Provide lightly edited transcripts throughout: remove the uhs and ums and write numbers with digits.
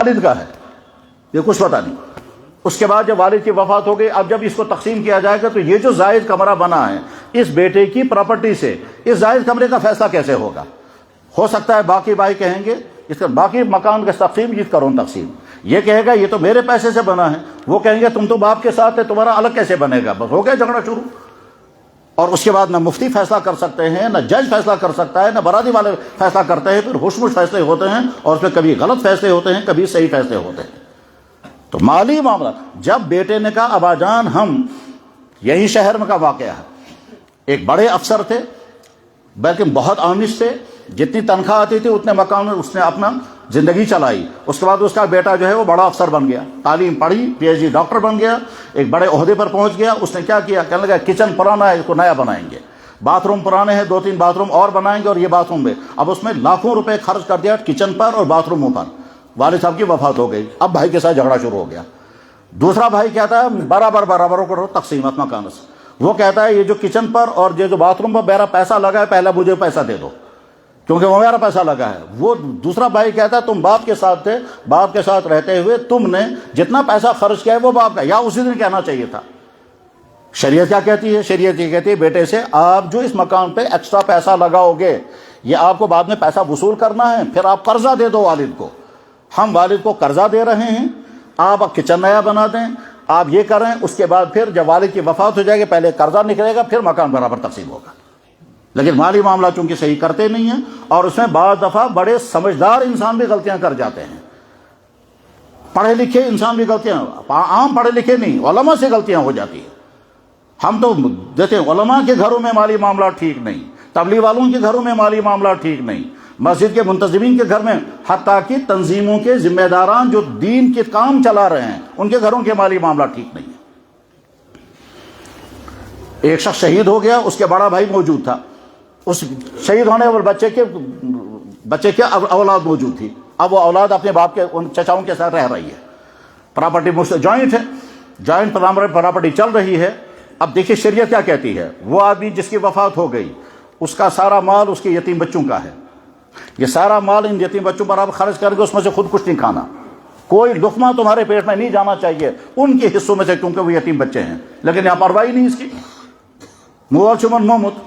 والد کا ہے، یہ کچھ پتہ نہیں۔ اس کے بعد جب والد کی وفات ہو گئی، اب جب اس کو تقسیم کیا جائے گا تو یہ جو زائد کمرہ بنا ہے اس بیٹے کی پراپرٹی سے اس زائد کمرے کا فیصلہ کیسے ہوگا؟ ہو سکتا ہے باقی بھائی کہیں گے اس کا باقی مکان کا تقسیم یہ کرو تقسیم، یہ کہے گا یہ تو میرے پیسے سے بنا ہے، وہ کہیں گے تم تو باپ کے ساتھ ہے تمہارا الگ کیسے بنے گا، بس ہو گیا جھگڑا شروع۔ اور اس کے بعد نہ مفتی فیصلہ کر سکتے ہیں، نہ جج فیصلہ کر سکتا ہے، نہ برادری والے فیصلہ کرتے ہیں، پھر ہوش فیصلے ہوتے ہیں اور اس میں کبھی غلط فیصلے ہوتے ہیں کبھی صحیح فیصلے ہوتے ہیں۔ تو مالی معاملہ جب بیٹے نے کہا ابا جان ہم یہی شہر میں کا واقعہ ہے، ایک بڑے افسر تھے بلکہ بہت آمش تھے، جتنی تنخواہ آتی تھی اتنے مقام میں اس نے اپنا زندگی چلائی۔ اس کے بعد اس کا بیٹا جو ہے وہ بڑا افسر بن گیا، تعلیم پڑھی، پی ایچ ڈی ڈاکٹر بن گیا، ایک بڑے عہدے پر پہنچ گیا۔ اس نے کیا کیا، کہنے لگا کچن پرانا ہے اس کو نیا بنائیں گے، باتھ روم پرانے ہیں 2-3 باتھ روم اور بنائیں گے، اور یہ باتھ روم میں اب اس میں لاکھوں روپے خرچ کر دیا کچن پر اور باتھ روموں پر۔ والد صاحب کی وفات ہو گئی، اب بھائی کے ساتھ جھگڑا شروع ہو گیا۔ دوسرا بھائی کہتا ہے برابر کرو تقسیمات مکان سے، وہ کہتا ہے یہ جو کچن پر اور یہ جو باتھ روم پر میرا پیسہ لگا ہے پہلے مجھے پیسہ دے دو کیونکہ وہ میرا پیسہ لگا ہے۔ وہ دوسرا بھائی کہتا ہے تم باپ کے ساتھ تھے، باپ کے ساتھ رہتے ہوئے تم نے جتنا پیسہ خرچ کیا ہے وہ باپ کا، یا اسی دن کہنا چاہیے تھا۔ شریعت کیا کہتی ہے؟ شریعت یہ کہتی ہے بیٹے سے آپ جو اس مکان پہ ایکسٹرا پیسہ لگاؤ گے یہ آپ کو بعد میں پیسہ وصول کرنا ہے، پھر آپ قرضہ دے دو والد کو۔ ہم والد کو قرضہ دے رہے ہیں، آپ کچن نیا بنا دیں، آپ یہ کریں، اس کے بعد پھر جب والد کی وفات ہو جائے گی پہلے قرضہ نکلے گا پھر مکان برابر تقسیم ہوگا۔ لیکن مالی معاملہ چونکہ صحیح کرتے نہیں ہیں، اور اس میں بعض دفعہ بڑے سمجھدار انسان بھی غلطیاں کر جاتے ہیں، پڑھے لکھے انسان بھی غلطیاں، عام پڑھے لکھے نہیں، علماء سے غلطیاں ہو جاتی ہیں۔ ہم تو دیکھیں علماء کے گھروں میں مالی معاملہ ٹھیک نہیں، تبلیغ والوں کے گھروں میں مالی معاملہ ٹھیک نہیں، مسجد کے منتظمین کے گھر میں، حتیٰ کہ تنظیموں کے ذمہ داران جو دین کے کام چلا رہے ہیں ان کے گھروں کے مالی معاملہ ٹھیک نہیں ہے۔ ایک شخص شہید ہو گیا، اس کے بڑا بھائی موجود تھا، اس شہید ہونے والے بچے کے اولاد موجود تھی، اب وہ اولاد اپنے باپ کے ان چچاؤں کے ساتھ رہ رہی ہے، پراپرٹی جوائنٹ ہے، جوائنٹ پراپرٹی چل رہی ہے۔ اب دیکھیے شریعت کیا کہتی ہے، وہ آدمی جس کی وفات ہو گئی اس کا سارا مال اس کے یتیم بچوں کا ہے، یہ سارا مال ان یتیم بچوں پر آپ خرچ کر کے اس میں سے خود کچھ نہیں کھانا، کوئی لقمہ تمہارے پیٹ میں نہیں جانا چاہیے ان کے حصوں میں سے کیونکہ وہ یتیم بچے ہیں، لیکن یہاں پرواہی نہیں اس کی۔ موچمن محمد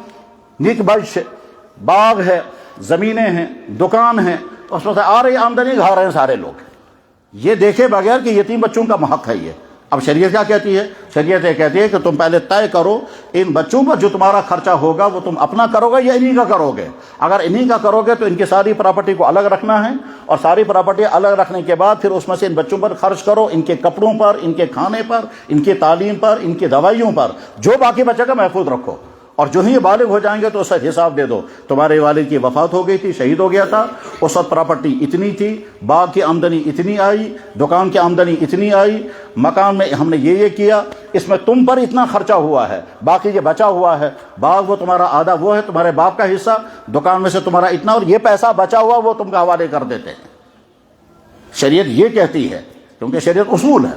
نیک بخش باغ ہے، زمینیں ہیں، دکان ہیں، اس میں سے آ رہی آمدنی کھا رہے ہیں سارے لوگ، یہ دیکھے بغیر کہ یتیم بچوں کا حق ہے یہ۔ اب شریعت کیا کہتی ہے؟ شریعت یہ کہتی ہے کہ تم پہلے طے کرو ان بچوں پر جو تمہارا خرچہ ہوگا وہ تم اپنا کرو گے یا انہی کا کرو گے۔ اگر انہی کا کرو گے تو ان کی ساری پراپرٹی کو الگ رکھنا ہے، اور ساری پراپرٹی الگ رکھنے کے بعد پھر اس میں سے ان بچوں پر خرچ کرو، ان کے کپڑوں پر، ان کے کھانے پر، ان کی تعلیم پر، ان کی دوائیوں پر، جو باقی بچے کا محفوظ رکھو، اور جو ہی بالغ ہو جائیں گے تو اس کا حساب دے دو۔ تمہارے والد کی وفات ہو گئی تھی، شہید ہو گیا تھا، اس وقت پراپرٹی اتنی تھی، باغ کی آمدنی اتنی آئی، دکان کی آمدنی اتنی آئی، مکان میں ہم نے یہ کیا، اس میں تم پر اتنا خرچہ ہوا ہے، باقی یہ بچا ہوا ہے، باغ وہ تمہارا آدھا وہ ہے تمہارے باپ کا حصہ، دکان میں سے تمہارا اتنا، اور یہ پیسہ بچا ہوا وہ تم کا حوالے کر دیتے ہیں۔ شریعت یہ کہتی ہے، کیونکہ شریعت اصول ہے،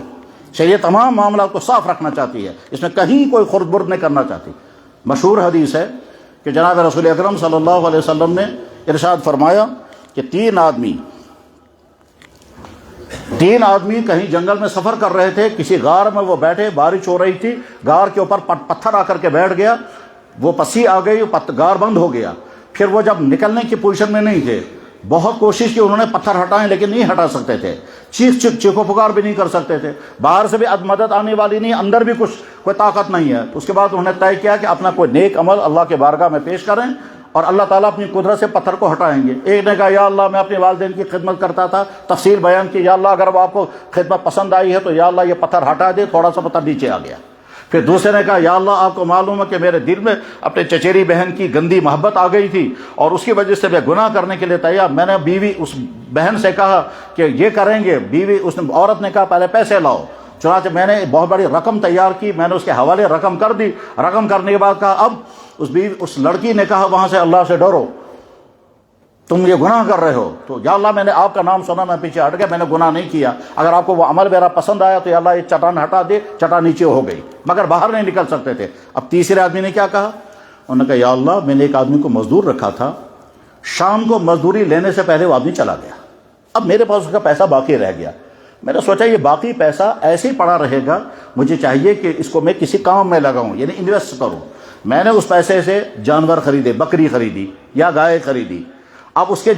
شریعت تمام معاملات کو صاف رکھنا چاہتی ہے، اس میں کہیں کوئی خرد برد نہیں کرنا چاہتی۔ مشہور حدیث ہے کہ جناب رسول اکرم صلی اللہ علیہ وسلم نے ارشاد فرمایا کہ تین آدمی کہیں جنگل میں سفر کر رہے تھے، کسی غار میں وہ بیٹھے، بارش ہو رہی تھی، غار کے اوپر پتھر آ کر کے بیٹھ گیا، وہ پسی آ گئی، غار بند ہو گیا، پھر وہ جب نکلنے کی پوزیشن میں نہیں تھے، بہت کوشش کی انہوں نے پتھر ہٹائیں لیکن نہیں ہٹا سکتے تھے، چیخو پکار بھی نہیں کر سکتے تھے، باہر سے بھی مدد آنے والی نہیں، اندر بھی کوئی طاقت نہیں ہے۔ اس کے بعد انہوں نے طے کیا کہ اپنا کوئی نیک عمل اللہ کے بارگاہ میں پیش کریں اور اللہ تعالیٰ اپنی قدرت سے پتھر کو ہٹائیں گے۔ ایک نے کہا یا اللہ میں اپنے والدین کی خدمت کرتا تھا، تفصیل بیان کی، یا اللہ اگر وہ آپ کو خدمت پسند آئی ہے تو یا اللہ یہ پتھر ہٹا دے، تھوڑا سا پتھر نیچے آ گیا۔ پھر دوسرے نے کہا یا اللہ آپ کو معلوم ہے کہ میرے دل میں اپنے چچیری بہن کی گندی محبت آ گئی تھی اور اس کی وجہ سے میں گناہ کرنے کے لیے تیار، میں نے بیوی اس بہن سے کہا کہ یہ کریں گے، بیوی عورت نے کہا پہلے پیسے لاؤ، چنانچہ میں نے بہت بڑی رقم تیار کی، میں نے اس کے حوالے رقم کر دی، رقم کرنے کے بعد کہا اب اس لڑکی نے کہا وہاں سے اللہ سے ڈرو، تم یہ گناہ کر رہے ہو، تو یا اللہ میں نے آپ کا نام سنا، میں پیچھے ہٹ گیا، میں نے گناہ نہیں کیا، اگر آپ کو وہ عمل میرا پسند آیا تو یا اللہ یہ چٹان ہٹا دے، چٹان نیچے ہو گئی، مگر باہر نہیں نکل سکتے تھے۔ اب تیسرے آدمی نے کیا کہا، انہوں نے کہا یا اللہ میں نے ایک آدمی کو مزدور رکھا تھا، شام کو مزدوری لینے سے پہلے وہ آدمی چلا گیا، اب میرے پاس اس کا پیسہ باقی رہ گیا، میں نے سوچا یہ باقی پیسہ ایسے ہی پڑا رہے گا، مجھے چاہیے کہ اس کو میں کسی کام میں لگاؤں، یعنی انویسٹ کروں۔ میں نے اس پیسے سے جانور خریدے، بکری خریدی یا گائے خریدی۔ اب اس کے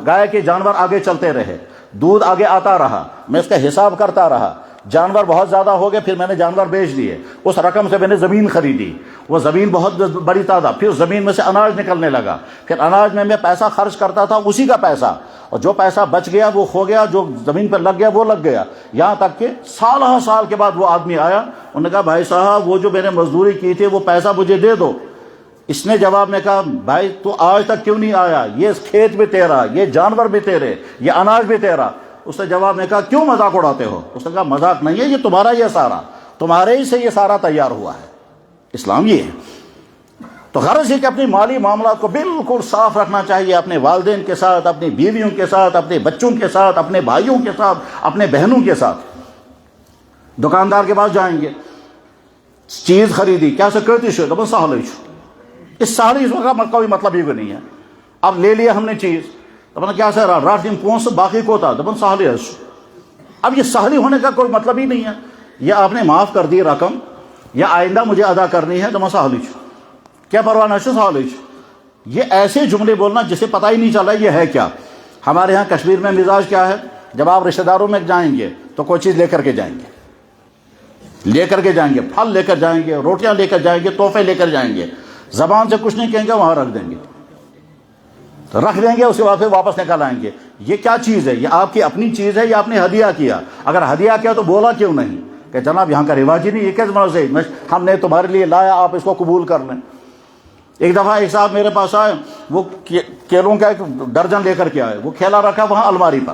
گائے کے جانور آگے چلتے رہے، دودھ آگے آتا رہا، میں اس کا حساب کرتا رہا، جانور بہت زیادہ ہو گئے، پھر میں نے جانور بیچ دیے، اس رقم سے میں نے زمین خریدی، وہ زمین بہت بڑی تعداد، پھر زمین میں سے اناج نکلنے لگا، پھر اناج میں پیسہ خرچ کرتا تھا، اسی کا پیسہ، اور جو پیسہ بچ گیا وہ کھو گیا، جو زمین پہ لگ گیا وہ لگ گیا، یہاں تک کہ سالہ سال کے بعد وہ آدمی آیا، انہوں نے کہا بھائی صاحب وہ جو میں نے مزدوری کی تھی وہ پیسہ مجھے دے دو۔ اس نے جواب میں کہا بھائی تو آج تک کیوں نہیں آیا، یہ کھیت بھی تیرا، یہ جانور بھی تیرے، یہ اناج بھی تیرا۔ اس نے جواب میں کہا کیوں مذاق اڑاتے ہو؟ اس نے کہا مذاق نہیں ہے، یہ تمہارا، یہ سارا تمہارے ہی سے یہ سارا تیار ہوا ہے۔ اسلام یہ ہے۔ تو غرض یہ کہ اپنی مالی معاملات کو بالکل صاف رکھنا چاہیے، اپنے والدین کے ساتھ، اپنی بیویوں کے ساتھ، اپنے بچوں کے ساتھ، اپنے بھائیوں کے ساتھ، اپنے بہنوں کے ساتھ۔ دکاندار کے پاس جائیں گے، چیز خریدی، کیا سکرتی شو تو بس اس ساری اس کا کوئی مطلب ہی نہیں ہے۔ اب لے لیا ہم نے چیز، تو کیا سر رات دن پہنچ باقی کو تھا تو سہلی۔ اب یہ سہلی ہونے کا کوئی مطلب ہی نہیں ہے، یہ آپ نے معاف کر دی رقم، یا آئندہ مجھے ادا کرنی ہے تو سہلی کیا پرواہ نہ سہلی۔ یہ ایسے جملے بولنا جسے پتہ ہی نہیں چلا یہ ہے کیا۔ ہمارے ہاں کشمیر میں مزاج کیا ہے، جب آپ رشتہ داروں میں جائیں گے تو کوئی چیز لے کر کے جائیں گے، پھل لے کر جائیں گے، روٹیاں لے کر جائیں گے، تحفے لے کر جائیں گے، زبان سے کچھ نہیں کہیں گے، وہاں رکھ دیں گے، اس کے بعد پھر واپس نکل آئیں گے۔ یہ کیا چیز ہے؟ یہ آپ کی اپنی چیز ہے یا آپ نے ہدیہ کیا؟ اگر ہدیہ کیا تو بولا کیوں نہیں کہ جناب یہاں کا رواج ہی نہیں، یہ کس وجہ سے ہم نے تمہارے لیے لایا، آپ اس کو قبول کر لیں۔ ایک دفعہ ایک صاحب میرے پاس آئے، وہ کیلوں کا ایک درجن لے کر کے آئے، وہ کھیلا رکھا وہاں الماری پر،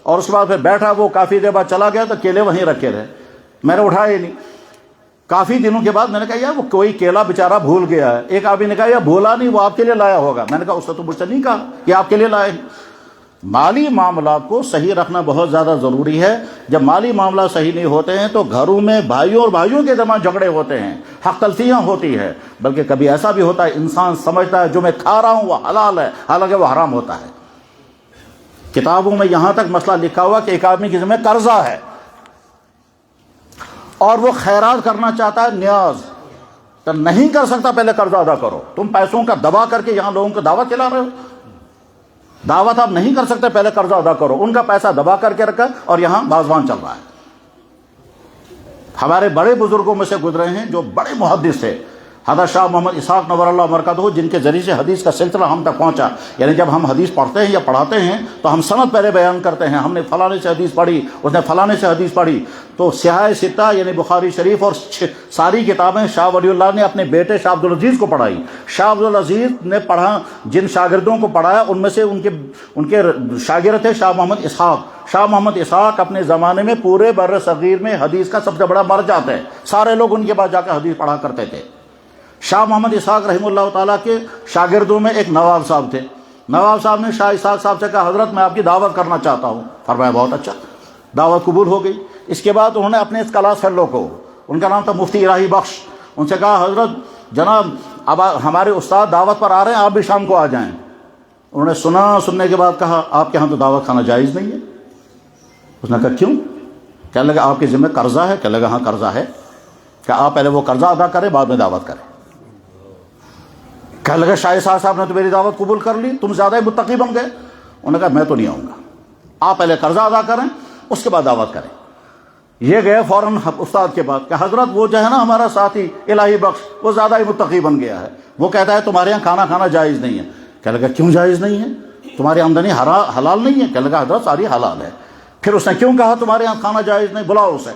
اور اس کے بعد پھر بیٹھا، وہ کافی دیر بعد چلا گیا تو کیلے وہیں رکھے رہے، میں نے اٹھائے نہیں۔ کافی دنوں کے بعد میں نے کہا یار وہ کوئی کیلا بیچارہ بھول گیا ہے۔ ایک آدمی نے کہا یار بھولا نہیں، وہ آپ کے لیے لایا ہوگا۔ میں نے کہا اس نے تو مجھ سے نہیں کہا کہ آپ کے لیے لائے۔ مالی معاملات کو صحیح رکھنا بہت زیادہ ضروری ہے۔ جب مالی معاملات صحیح نہیں ہوتے ہیں تو گھروں میں بھائیوں اور بھائیوں کے درمیان جھگڑے ہوتے ہیں، حق تلفیاں ہوتی ہے، بلکہ کبھی ایسا بھی ہوتا ہے انسان سمجھتا ہے جو میں کھا رہا ہوں وہ حلال ہے، حالانکہ وہ حرام ہوتا ہے۔ کتابوں میں یہاں تک مسئلہ لکھا ہوا کہ ایک آدمی کے ذمہ قرضہ ہے اور وہ خیرات کرنا چاہتا ہے، نیاز تو نہیں کر سکتا، پہلے قرضہ ادا کرو۔ تم پیسوں کا دبا کر کے یہاں لوگوں کو دعوت کھلا رہے ہو، دعوت آپ نہیں کر سکتے، پہلے قرضہ ادا کرو۔ ان کا پیسہ دبا کر کے رکھا اور یہاں بازوان چل رہا ہے۔ ہمارے بڑے بزرگوں میں سے گزرے ہیں جو بڑے محدث تھے، حضرت شاہ محمد اسحاق نور اللہ برکاتہ، جن کے ذریعے سے حدیث کا سلسلہ ہم تک پہنچا۔ یعنی جب ہم حدیث پڑھتے ہیں یا پڑھاتے ہیں تو ہم سند پہلے بیان کرتے ہیں، ہم نے فلانے سے حدیث پڑھی، اس نے فلانے سے حدیث پڑھی۔ تو سیاہ ستہ یعنی بخاری شریف اور ساری کتابیں شاہ ولی اللہ نے اپنے بیٹے شاہ عبدالعزیز کو پڑھائی۔ شاہ عبدالعزیز نے پڑھا، جن شاگردوں کو پڑھایا ان میں سے ان کے شاگرد تھے شاہ محمد اسحاق۔ شاہ محمد اسحاق اپنے زمانے میں پورے بر صغیر میں حدیث کا سب سے بڑا مرجع ہے، سارے لوگ ان کے پاس جا کے حدیث پڑھا کرتے تھے۔ شاہ محمد اسحاق رحمہ اللہ تعالیٰ کے شاگردوں میں ایک نواب صاحب تھے۔ نواب صاحب نے شاہ اسحاق صاحب سے کہا حضرت میں آپ کی دعوت کرنا چاہتا ہوں۔ فرمایا بہت اچھا، دعوت قبول ہو گئی۔ اس کے بعد انہوں نے اپنے اس کلاس فیلو کو، ان کا نام تھا مفتی الہی بخش، ان سے کہا حضرت جناب اب ہمارے استاد دعوت پر آ رہے ہیں، آپ بھی شام کو آ جائیں۔ انہوں نے سننے کے بعد کہا آپ کے ہاں تو دعوت کھانا جائز نہیں ہے۔ اس نے کہا کیوں؟ کہنے لگا آپ کے ذمہ قرضہ ہے۔ کہنے لگا ہاں قرضہ ہے، کہ آپ پہلے وہ قرضہ ادا کریں بعد میں دعوت کریں۔ کہنے لگا شاہ اسحاق صاحب نے تو میری دعوت قبول کر لی، تم زیادہ ہی متقی بن گئے۔ انہوں نے کہا میں تو نہیں آؤں گا، آپ پہلے قرضہ ادا کریں اس کے بعد دعوت کریں۔ یہ گئے فوراً استاد کے پاس کہ حضرت وہ جو ہے نا ہمارا ساتھی الہی بخش وہ زیادہ ہی متقی بن گیا ہے، وہ کہتا ہے تمہارے یہاں کھانا کھانا جائز نہیں ہے۔ کہنے لگا کیوں جائز نہیں ہے؟ تمہاری آمدنی حلال نہیں ہے؟ کہنے لگا حضرت ساری حلال ہے۔ پھر اس نے کیوں کہا تمہارے یہاں کھانا جائز نہیں؟ بلاؤ اسے۔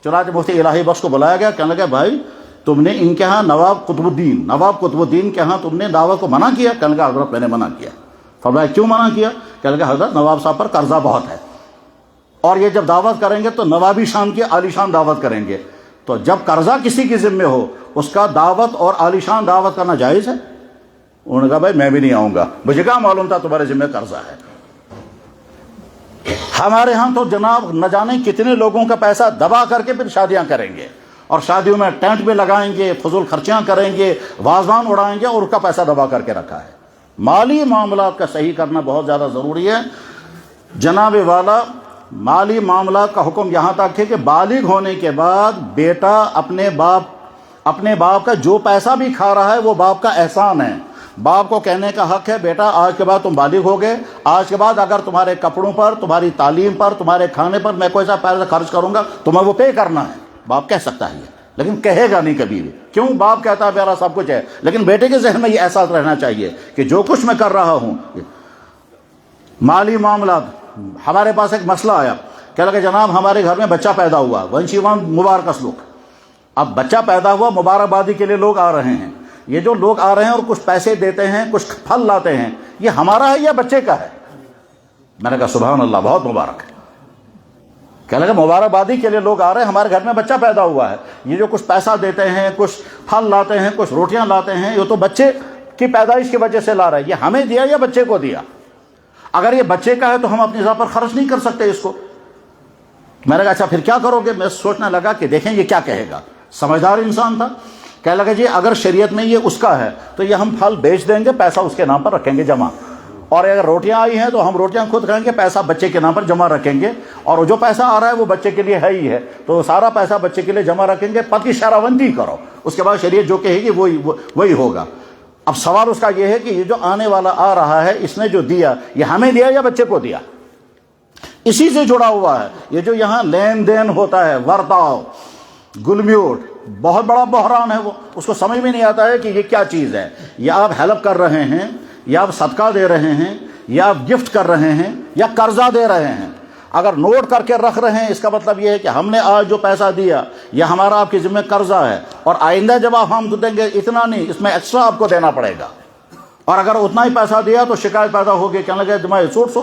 چنانچہ مفتی الہی بخش کو بلایا گیا۔ کہنے لگا بھائی تم نے ان کے ہاں نواب قطب الدین کے ہاں تم نے دعوت کو منع کیا؟ کہنے لگا حضرت میں نے منع کیا۔ فرمایا کیوں منع کیا؟ کہنے لگا حضرت نواب صاحب پر قرضہ بہت ہے، اور یہ جب دعوت کریں گے تو نوابی شان کی عالی شان دعوت کریں گے، تو جب قرضہ کسی کے ذمے ہو اس کا دعوت اور عالی شان دعوت کرنا جائز ہے؟ انہوں نے کہا بھائی میں بھی نہیں آؤں گا، مجھے کہاں معلوم تھا تمہارے ذمہ قرضہ ہے۔ ہمارے ہاں تو جناب نہ جانے کتنے لوگوں کا پیسہ دبا کر کے پھر شادیاں کریں گے، اور شادیوں میں ٹینٹ بھی لگائیں گے، فضول خرچیاں کریں گے، واضوان اڑائیں گے، اور اس کا پیسہ دبا کر کے رکھا ہے۔ مالی معاملات کا صحیح کرنا بہت زیادہ ضروری ہے۔ جناب والا مالی معاملات کا حکم یہاں تک ہے کہ بالغ ہونے کے بعد بیٹا اپنے باپ کا جو پیسہ بھی کھا رہا ہے وہ باپ کا احسان ہے. باپ کو کہنے کا حق ہے بیٹا آج کے بعد تم بالغ ہو گئے، آج کے بعد اگر تمہارے کپڑوں پر، تمہاری تعلیم پر، تمہارے کھانے پر میں کوئی سا پیسہ خرچ کروں گا تمہیں وہ پے کرنا ہے. باپ کہہ سکتا ہے لیکن کہے گا نہیں کبھی بھی. کیوں؟ باپ کہتا ہے میرا سب کچھ ہے، لیکن بیٹے کے ذہن میں یہ احساس رہنا چاہیے کہ جو کچھ میں کر رہا ہوں. مالی معاملات، ہمارے پاس ایک مسئلہ آیا، کہہ لگا جناب ہمارے گھر میں بچہ پیدا ہوا، ونشیوان مبارک اسلوک. اب بچہ پیدا ہوا، مبارکبادی کے لیے لوگ آ رہے ہیں. یہ جو لوگ آ رہے ہیں اور کچھ پیسے دیتے ہیں، کچھ پھل لاتے ہیں، یہ ہمارا ہے یا بچے کا ہے؟ میں نے کہا سبحان اللہ، بہت مبارک ہے. کہنے لگا مبارکبادی کے لیے لوگ آ رہے ہیں، ہمارے گھر میں بچہ پیدا ہوا ہے، یہ جو کچھ پیسہ دیتے ہیں، کچھ پھل لاتے ہیں، کچھ روٹیاں لاتے ہیں، یہ تو بچے کی پیدائش کی وجہ سے لا رہے ہیں، یہ ہمیں دیا یا بچے کو دیا؟ اگر یہ بچے کا ہے تو ہم اپنی ذات پر خرچ نہیں کر سکتے اس کو. میں نے کہا اچھا پھر کیا کرو گے؟ میں سوچنے لگا کہ دیکھیں یہ کیا کہے گا. سمجھدار انسان تھا، کہنے لگا جی اگر شریعت میں یہ اس کا ہے تو یہ ہم پھل بیچ دیں گے، پیسہ اس کے نام پر رکھیں گے جمع، اور اگر روٹیاں آئی ہیں تو ہم روٹیاں خود کھائیں گے، پیسہ بچے کے نام پر جمع رکھیں گے، اور جو پیسہ آ رہا ہے وہ بچے کے لیے ہے ہی ہے، تو سارا پیسہ بچے کے لیے جمع رکھیں گے. پکی شراوندی کرو، اس کے بعد شریعت جو کہے گی وہی ہوگا. اب سوال اس کا یہ ہے کہ یہ جو آنے والا آ رہا ہے اس نے جو دیا یہ ہمیں دیا یا بچے کو دیا؟ اسی سے جڑا ہوا ہے یہ جو یہاں لین دین ہوتا ہے، ورتاؤ، گلمیوٹ، بہت بڑا بحران ہے. وہ اس کو سمجھ میں نہیں آتا ہے کہ یہ کیا چیز ہے. یا آپ ہیلپ کر رہے ہیں، یا آپ صدقہ دے رہے ہیں، یا آپ گفٹ کر رہے ہیں، یا قرضہ دے رہے ہیں. اگر نوٹ کر کے رکھ رہے ہیں اس کا مطلب یہ ہے کہ ہم نے آج جو پیسہ دیا یہ ہمارا آپ کے ذمہ قرضہ ہے، اور آئندہ جب آپ ہم دیں گے اتنا نہیں، اس میں ایکسٹرا آپ کو دینا پڑے گا. اور اگر اتنا ہی پیسہ دیا تو شکایت پیدا ہوگی، کہنے لگے جماعت سوٹ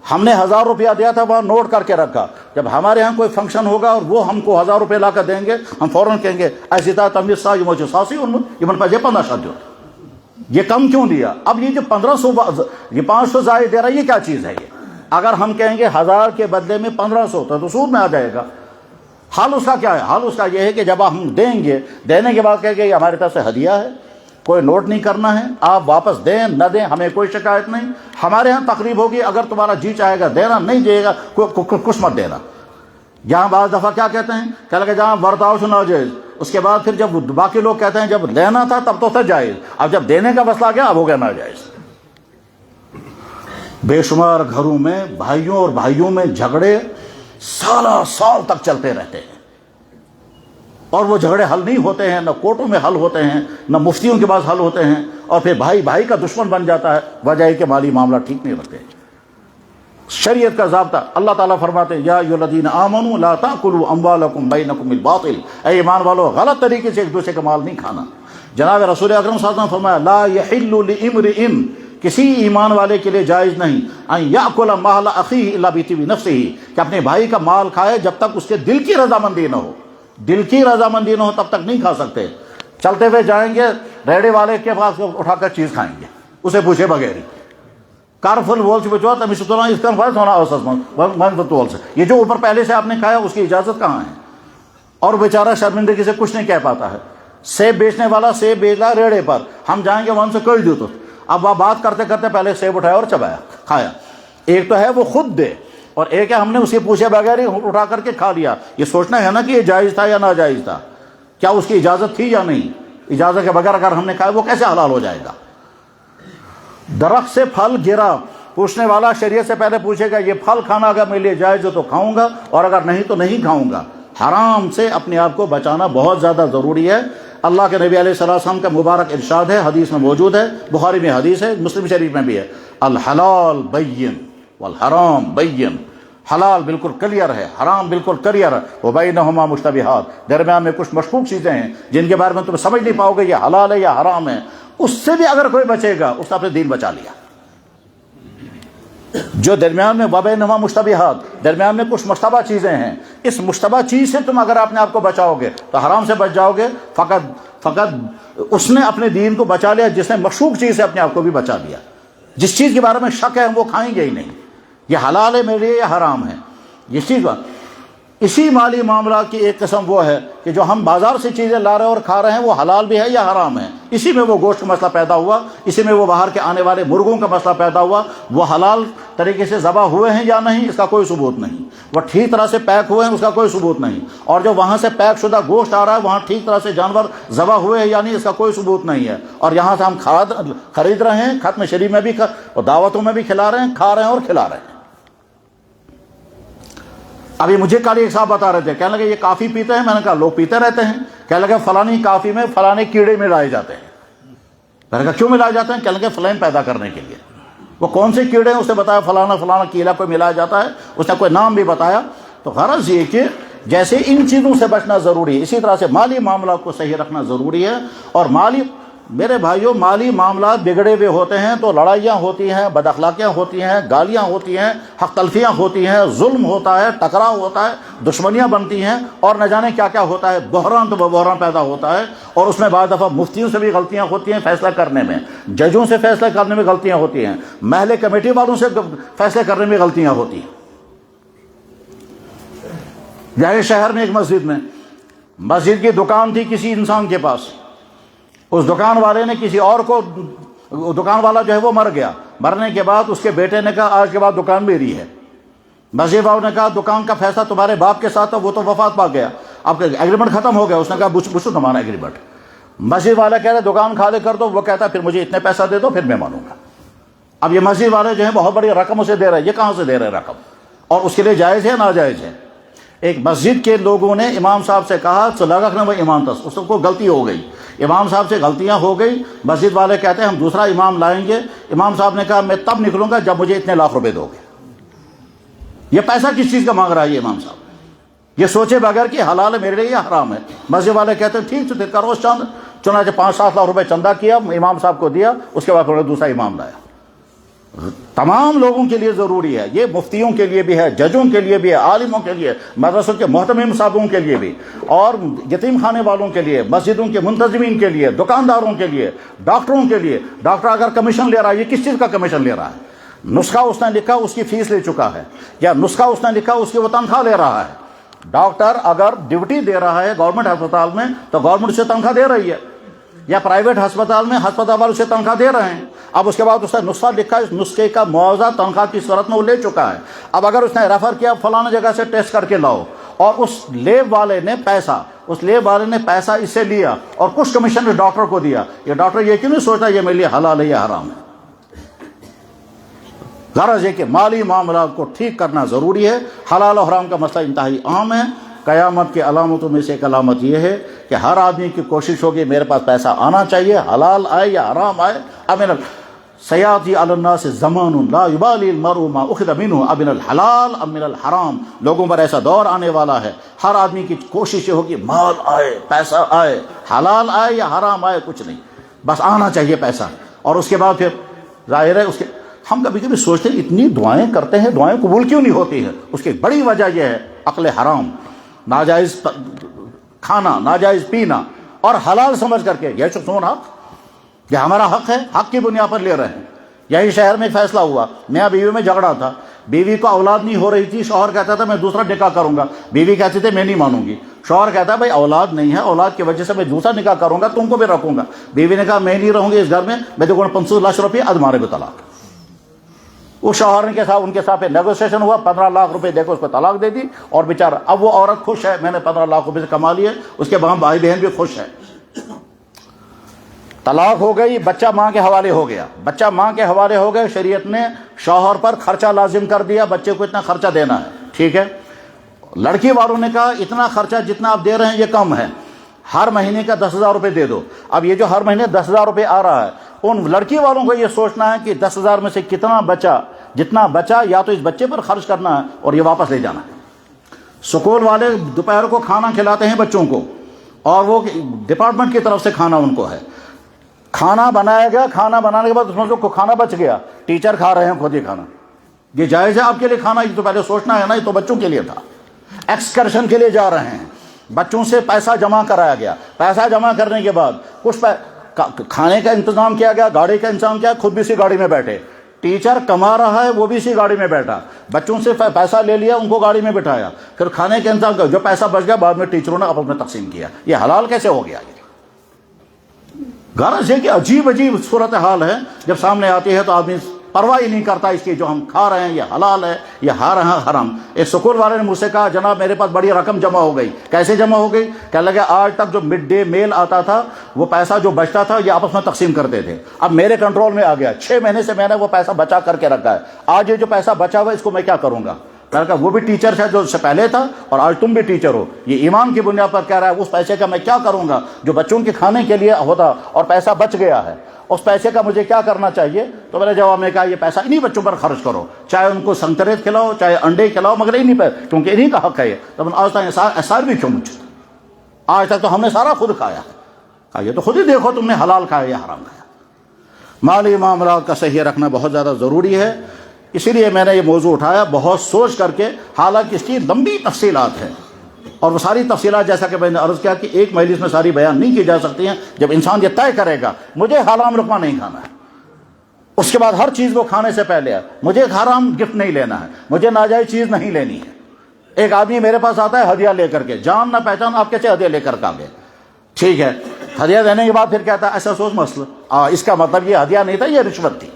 ہم نے 1000 روپیہ دیا تھا وہاں نوٹ کر کے رکھا، جب ہمارے ہاں کوئی فنکشن ہوگا اور وہ ہم کو 1000 روپے لا کر دیں گے ہم فوراً کہیں گے ایسی طرح تمیز سا یہ ساسی یہ پیسے 1500 یہ کم کیوں دیا؟ اب یہ جو 1500 یہ 500 زائد دے رہا ہے یہ کیا چیز ہے؟ یہ اگر ہم کہیں گے 1000 کے بدلے میں 1500 تو سود میں آ جائے گا. حال اس کا کیا ہے؟ حال اس کا یہ ہے کہ جب ہم دیں گے، دینے کے بعد کہیں گے یہ ہماری طرف سے ہدیہ ہے، کوئی نوٹ نہیں کرنا ہے، آپ واپس دیں نہ دیں ہمیں کوئی شکایت نہیں. ہمارے ہاں تقریب ہوگی، اگر تمہارا جی چاہے گا دینا، نہیں دے گا کچھ مت دینا. یہاں بعض دفعہ کیا کہتے ہیں کہ لگے جہاں ورتاؤ سے ناجائز، اس کے بعد پھر جب باقی لوگ کہتے ہیں جب لینا تھا تب تو تھا جائز، اب جب دینے کا مسئلہ گیا اب ہو گیا ناجائز. بے شمار گھروں میں بھائیوں میں جھگڑے سال تک چلتے رہتے ہیں، اور وہ جھگڑے حل نہیں ہوتے ہیں، نہ کورٹوں میں حل ہوتے ہیں، نہ مفتیوں کے پاس حل ہوتے ہیں، اور پھر بھائی کا دشمن بن جاتا ہے. وجہ ہے کہ مالی معاملہ ٹھیک نہیں رکھتے. شریعت کا ضابطہ اللہ تعالیٰ فرماتے ہیں یا ایھا الذین آمنوا لا تأکلوا اموالکم بینکم بالباطل، اے ایمان والو غلط طریقے سے ایک دوسرے کا مال نہیں کھانا. جناب رسول اکرم صلی اللہ علیہ وسلم نے فرمایا لا یحل لامرئ، کسی ایمان والے کے لیے جائز نہیں ان یأکل مال اخیہ الا بطیب نفسہ، کہ اپنے بھائی کا مال کھائے جب تک اس کے دل کی رضامندی نہ ہو. دل کی رضامندی نہ ہو تب تک نہیں کھا سکتے. چلتے ہوئے جائیں گے ریڑے والے کے پاس اٹھا کر چیز کھائیں گے اسے پوچھے بغیر ہی. کارفل وول سے بچوا تم اس طرح اس کا فرض ہونا اوسط سے یہ جو اوپر پہلے سے آپ نے کھایا اس کی اجازت کہاں ہے؟ اور بیچارہ شرمندگی سے کچھ نہیں کہہ پاتا ہے. سیب بیچنے والا سیب بیچ رہا ریڑے پر، ہم جائیں گے وہاں سے کوئی دو تو اب وہ بات کرتے کرتے پہلے سیب اٹھایا اور چبایا کھایا. ایک تو ہے وہ خود دے، اور ایک ہے ہم نے اسے پوچھے بغیر ہی اٹھا کر کے کھا لیا. یہ سوچنا ہے نا کہ یہ جائز تھا یا ناجائز تھا، کیا اس کی اجازت تھی یا نہیں. اجازت کے بغیر اگر ہم نے کھایا وہ کیسے حلال ہو جائے گا؟ درخت سے پھل گرا، پوچھنے والا شریعت سے پہلے پوچھے گا یہ پھل کھانا اگر میرے لیے جائز ہو تو کھاؤں گا، اور اگر نہیں تو نہیں کھاؤں گا. حرام سے اپنے آپ کو بچانا بہت زیادہ ضروری ہے. اللہ کے نبی علیہ السلام کا مبارک ارشاد ہے، حدیث میں موجود ہے، بخاری میں حدیث ہے، مسلم شریف میں بھی ہے، الحلال بین والحرام بین. حلال بالکل کلیئر ہے، حرام بالکل کلیئر ہے، وبینہما مشتبہات، درمیان میں کچھ مشکوک چیزیں ہیں جن کے بارے میں تم سمجھ نہیں پاؤ گے یہ حلال ہے یا حرام ہے. اس سے بھی اگر کوئی بچے گا اس نے اپنے دین بچا لیا. جو درمیان میں وبینہما مشتبہات، درمیان میں کچھ مشتبہ چیزیں ہیں، اس مشتبہ چیز سے تم اگر اپنے آپ کو بچاؤ گے تو حرام سے بچ جاؤ گے. فقط اس نے اپنے دین کو بچا لیا جس نے مشکوک چیز سے اپنے آپ کو بھی بچا لیا. جس چیز کے بارے میں شک ہے ہم وہ کھائیں گے ہی نہیں، یہ حلال ہے میرے لیے یا حرام ہے. یہ چیز اسی مالی معاملات کی ایک قسم وہ ہے کہ جو ہم بازار سے چیزیں لا رہے ہیں اور کھا رہے ہیں وہ حلال بھی ہے یا حرام ہے. اسی میں وہ گوشت کا مسئلہ پیدا ہوا, اسی میں وہ باہر کے آنے والے مرغوں کا مسئلہ پیدا ہوا. وہ حلال طریقے سے ذبح ہوئے ہیں یا نہیں, اس کا کوئی ثبوت نہیں. وہ ٹھیک طرح سے پیک ہوئے ہیں, اس کا کوئی ثبوت نہیں. اور جو وہاں سے پیک شدہ گوشت آ رہا ہے وہاں ٹھیک طرح سے جانور ذبح ہوئے ہیں یا نہیں, اس کا کوئی ثبوت نہیں ہے. اور یہاں سے ہم خرید رہے ہیں, ختم شریف میں بھی اور دعوتوں میں بھی کھلا رہے ہیں, کھا رہے ہیں اور کھلا رہے ہیں. ابھی مجھے کل ایک صاحب بتا رہے تھے, کہنے لگے یہ کافی پیتے ہیں. میں نے کہا لوگ پیتے رہتے ہیں. کہنے لگے فلانی کافی میں فلانے کیڑے ملائے جاتے ہیں. میں نے کہا کیوں ملائے جاتے ہیں؟ کہنے لگے فلائن پیدا کرنے کے لیے. وہ کون سے کیڑے ہیں؟ اس نے بتایا فلانا کیڑا کوئی ملایا جاتا ہے, اس نے کوئی نام بھی بتایا. تو غرض یہ کہ جیسے ان چیزوں سے بچنا ضروری ہے, اسی طرح سے مالی معاملات کو صحیح رکھنا ضروری ہے. اور میرے بھائیوں, مالی معاملات بگڑے ہوئے ہوتے ہیں تو لڑائیاں ہوتی ہیں, بد اخلاقیاں ہوتی ہیں, گالیاں ہوتی ہیں, حق تلفیاں ہوتی ہیں, ظلم ہوتا ہے, ٹکراؤ ہوتا ہے, دشمنیاں بنتی ہیں, اور نہ جانے کیا کیا ہوتا ہے. بحران تو بحران پیدا ہوتا ہے. اور اس میں بعض دفعہ مفتیوں سے بھی غلطیاں ہوتی ہیں فیصلہ کرنے میں, ججوں سے فیصلہ کرنے میں غلطیاں ہوتی ہیں, محلے کمیٹی والوں سے فیصلے کرنے میں غلطیاں ہوتی ہیں. جائے شہر میں ایک مسجد کی دکان تھی کسی انسان کے پاس. اس دکان والے نے کسی اور کو, دکان والا جو ہے وہ مر گیا. مرنے کے بعد اس کے بیٹے نے کہا آج کے بعد دکان میری ہے. مسجد والوں نے کہا دکان کا فیصلہ تمہارے باپ کے ساتھ تھا, وہ تو وفات پا گیا, اب ایگریمنٹ ختم ہو گیا. اس نے کہا بچو نہ مانا ایگریمنٹ. مسجد والا کہہ رہا دکان خالی کر دو. وہ کہتا پھر مجھے اتنے پیسہ دے دو پھر میں مانوں گا. اب یہ مسجد والے جو ہے بہت بڑی رقم اسے دے رہے ہیں. یہ کہاں سے دے رہے ہیں رقم, اور اس کے لیے جائز ہے ناجائز ہے؟ ایک مسجد کے لوگوں نے امام صاحب سے کہا تو لگا کہ وہ امام تھا, اس کو غلطی ہو گئی, امام صاحب سے غلطیاں ہو گئی. مسجد والے کہتے ہیں ہم دوسرا امام لائیں گے. امام صاحب نے کہا میں تب نکلوں گا جب مجھے اتنے لاکھ روپے دو گے. یہ پیسہ کس چیز کا مانگ رہا ہے یہ امام صاحب, یہ سوچے بغیر کہ حلال ہے میرے لیے یا حرام ہے. مسجد والے کہتے ہیں ٹھیک ہے کرو چند. چنانچہ 5-7 لاکھ روپے چندہ کیا, امام صاحب کو دیا, اس کے بعد انہوں نے دوسرا امام لایا. تمام لوگوں کے لیے ضروری ہے, یہ مفتیوں کے لیے بھی ہے, ججوں کے لیے بھی ہے, عالموں کے لیے, مدرسوں کے محتمم صاحبوں کے لیے بھی, اور یتیم خانے والوں کے لیے, مسجدوں کے منتظمین کے لیے, دکانداروں کے لیے, ڈاکٹروں کے لیے. ڈاکٹر اگر کمیشن لے رہا ہے, یہ کس چیز کا کمیشن لے رہا ہے؟ نسخہ اس نے لکھا اس کی فیس لے چکا ہے, یا نسخہ اس نے لکھا اس کی وہ تنخواہ لے رہا ہے. ڈاکٹر اگر ڈیوٹی دے رہا ہے گورنمنٹ ہسپتال میں تو گورنمنٹ سے تنخواہ دے رہی ہے, یا پرائیویٹ ہسپتال میں ہسپتال والے اسے تنخواہ دے رہے ہیں. اب اس کے بعد اس نے نسخہ لکھا, اس نسخے کا معاوضہ تنخواہ کی صورت میں وہ لے چکا ہے. اب اگر اس نے ریفر کیا فلانا جگہ سے ٹیسٹ کر کے لاؤ, اور اس لیب والے نے پیسہ اس سے لیا اور کچھ کمیشن ڈاکٹر کو دیا, یہ ڈاکٹر یہ کیوں نہیں سوچتا یہ میرے لیے حلال ہے یا حرام ہے؟ غرض یہ کہ مالی معاملات کو ٹھیک کرنا ضروری ہے. حلال و حرام کا مسئلہ انتہائی عام ہے. قیامت کی علامتوں میں سے ایک علامت یہ ہے کہ ہر آدمی کی کوشش ہوگی میرے پاس پیسہ آنا چاہیے, حلال آئے یا حرام آئے. امن سیاتی علی الناس زمان لا یبالی المرء ما اخذ منه امن الحلال ام من الحرام. لوگوں پر ایسا دور آنے والا ہے, ہر آدمی کی کوشش یہ ہوگی مال آئے, پیسہ آئے, حلال آئے یا حرام آئے کچھ نہیں, بس آنا چاہیے پیسہ. اور اس کے بعد پھر ظاہر ہے اس کے ہم کبھی کبھی سوچتے ہیں اتنی دعائیں کرتے ہیں, دعائیں قبول کیوں نہیں ہوتی ہیں؟ اس کی بڑی وجہ یہ ہے عقل حرام, ناجائز کھانا, ناجائز پینا, اور حلال سمجھ کر کے یہ سون حق, یہ ہمارا حق ہے, حق کی بنیاد پر لے رہے ہیں. یہی شہر میں فیصلہ ہوا, میاں بیوی میں جھگڑا تھا, بیوی کو اولاد نہیں ہو رہی تھی, شوہر کہتا تھا میں دوسرا نکاح کروں گا, بیوی کہتی تھی میں نہیں مانوں گی. شوہر کہتا ہے بھائی اولاد نہیں ہے, اولاد کی وجہ سے میں دوسرا نکاح کروں گا, تم کو بھی رکھوں گا. بیوی نے کہا میں نہیں رہوں گی اس گھر میں تو 50 لاکھ روپے ادمارے بھی طلاق. اس شوہر کے ساتھ ان کے ساتھ نیگوسیشن ہوا, 15 لاکھ روپے دے کے اس کو طلاق دے دی. اور بیچارہ اب وہ عورت خوش ہے, میں نے 15 لاکھ روپے سے کما لیے, اس کے بعد بھائی بہن بھی خوش ہے. طلاق ہو گئی, بچہ ماں کے حوالے ہو گیا. بچہ ماں کے حوالے ہو گئے, شریعت نے شوہر پر خرچہ لازم کر دیا, بچے کو اتنا خرچہ دینا ہے. ٹھیک ہے, لڑکی والوں نے کہا اتنا خرچہ جتنا آپ دے رہے ہیں یہ کم ہے, ہر مہینے کا 10,000 روپے دے دو. اب یہ جو ہر مہینے 10,000 روپے آ رہا ہے, ان لڑکی والوں کو یہ سوچنا ہے کہ 10,000 میں سے کتنا بچا, جتنا بچا یا تو اس بچے پر خرچ کرنا ہے اور یہ واپس لے جانا ہے. سکول والے دوپہر کو کھانا کھلاتے ہیں بچوں کو, اور وہ ڈپارٹمنٹ کی طرف سے کھانا ان کو ہے. کھانا بنایا گیا, کھانا بنانے کے بعد اس میں کو کھانا بچ گیا, ٹیچر کھا رہے ہیں خود یہ کھانا. یہ جائز ہے آپ کے لیے کھانا؟ یہ تو پہلے سوچنا ہے نا, یہ تو بچوں کے لیے تھا. ایکسکرشن کے لیے جا رہے ہیں, بچوں سے پیسہ جمع کرایا گیا, پیسہ جمع کرنے کے بعد کچھ کھانے کا انتظام کیا گیا, گاڑی کا انتظام کیا, خود بھی اسی گاڑی میں بیٹھے. ٹیچر کما رہا ہے وہ بھی اسی گاڑی میں بیٹھا, بچوں سے پیسہ لے لیا, ان کو گاڑی میں بٹھایا, پھر کھانے کے انتظام کیا, جو پیسہ بچ گیا بعد میں ٹیچروں نے آپس میں تقسیم کیا. یہ حلال کیسے ہو گیا؟ غرض ہے کہ عجیب عجیب صورتحال ہے، جب سامنے آتی ہے تو آدمی پرواہ ہی نہیں کرتا اس کی، جو ہم کھا رہے ہیں یہ حلال ہے یہ حرام۔ ایک سکول والے نے مجھ سے کہا جناب میرے پاس بڑی رقم جمع ہو گئی۔ کیسے جمع ہو گئی؟ کہنے لگا آج تک جو مڈ ڈے میل آتا تھا وہ پیسہ جو بچتا تھا یہ آپس میں تقسیم کرتے تھے، اب میرے کنٹرول میں آ گیا، 6 مہینے سے میں نے وہ پیسہ بچا کر کے رکھا ہے، آج یہ جو پیسہ بچا ہوا ہے اس کو میں کیا کروں گا؟ میں نے کہا وہ بھی ٹیچر ہے جو اس سے پہلے تھا اور آج تم بھی ٹیچر ہو، یہ ایمان کی بنیاد پر کہہ رہا ہے اس پیسے کا میں کیا کروں گا جو بچوں کے کھانے کے لیے ہوتا اور پیسہ بچ گیا ہے، اس پیسے کا مجھے کیا کرنا چاہیے؟ تو میں نے جواب میں کہا یہ پیسہ انہی بچوں پر خرچ کرو، چاہے ان کو سنترے کھلاؤ چاہے انڈے کھلاؤ، مگر انہی پر، کیونکہ انہی کا حق ہے یہ۔ تو آج تک احسار بھی کیوں مجھے؟ آج تک تو ہم نے سارا خود کھایا، کہا یہ تو خود ہی دیکھو تم نے حلال کھایا یا حرام کھایا۔ مالی معاملات کا صحیح رکھنا بہت زیادہ ضروری ہے، اسی لیے میں نے یہ موضوع اٹھایا بہت سوچ کر کے، حالانکہ اس کی لمبی تفصیلات ہیں اور وہ ساری تفصیلات جیسا کہ میں نے عرض کیا کہ ایک مجلس میں ساری بیان نہیں کی جا سکتی ہیں۔ جب انسان یہ طے کرے گا مجھے حرام لقمہ نہیں کھانا ہے، اس کے بعد ہر چیز وہ کھانے سے پہلے ہے مجھے حرام گفٹ نہیں لینا ہے، مجھے ناجائز چیز نہیں لینی ہے۔ ایک آدمی میرے پاس آتا ہے ہدیہ لے کر کے، جان نہ پہچان، آپ کیسے ہدیہ لے کر کے آگے؟ ٹھیک ہے، ہدیہ دینے کے بعد پھر کہتا ہے ایسا سوچ مسئلہ، اس کا مطلب یہ ہدیہ نہیں تھا یہ رشوت تھی،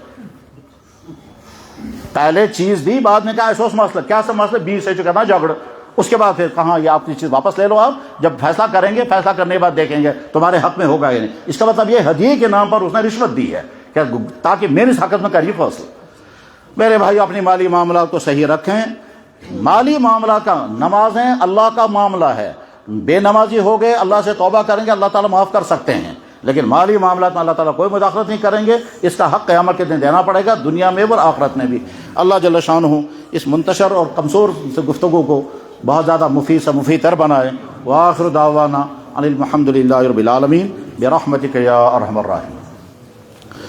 پہلے چیز دی بعد میں کہا ایسوس مسئلہ، کیا سا مسئلہ؟ 20 سے جو کہنا جھگڑ، اس کے بعد پھر کہاں یہ آپ کی چیز واپس لے لو، آپ جب فیصلہ کریں گے فیصلہ کرنے کے بعد دیکھیں گے تمہارے حق میں ہوگا یا نہیں۔ اس کا مطلب یہ ہدیے کے نام پر اس نے رشوت دی ہے تاکہ میری حقیقت میں کریے فیصلہ۔ میرے بھائی اپنی مالی معاملات کو صحیح رکھیں، مالی معاملات کا، نمازیں اللہ کا معاملہ ہے، بے نمازی ہو گئے اللہ سے توبہ کریں گے اللہ تعالیٰ معاف کر سکتے ہیں، لیکن مالی معاملات میں اللہ تعالیٰ کوئی مداخلت نہیں کریں گے، اس کا حق قیامت کے دن دینا پڑے گا، دنیا میں اور آخرت میں بھی۔ اللہ جل شانہ اس منتشر اور کمزور سے گفتگو کو بہت زیادہ مفید سے مفید تر بنائے۔ وآخر دعوانا ان الحمد للہ رب العالمین برحمتک یا ارحم الراحمین۔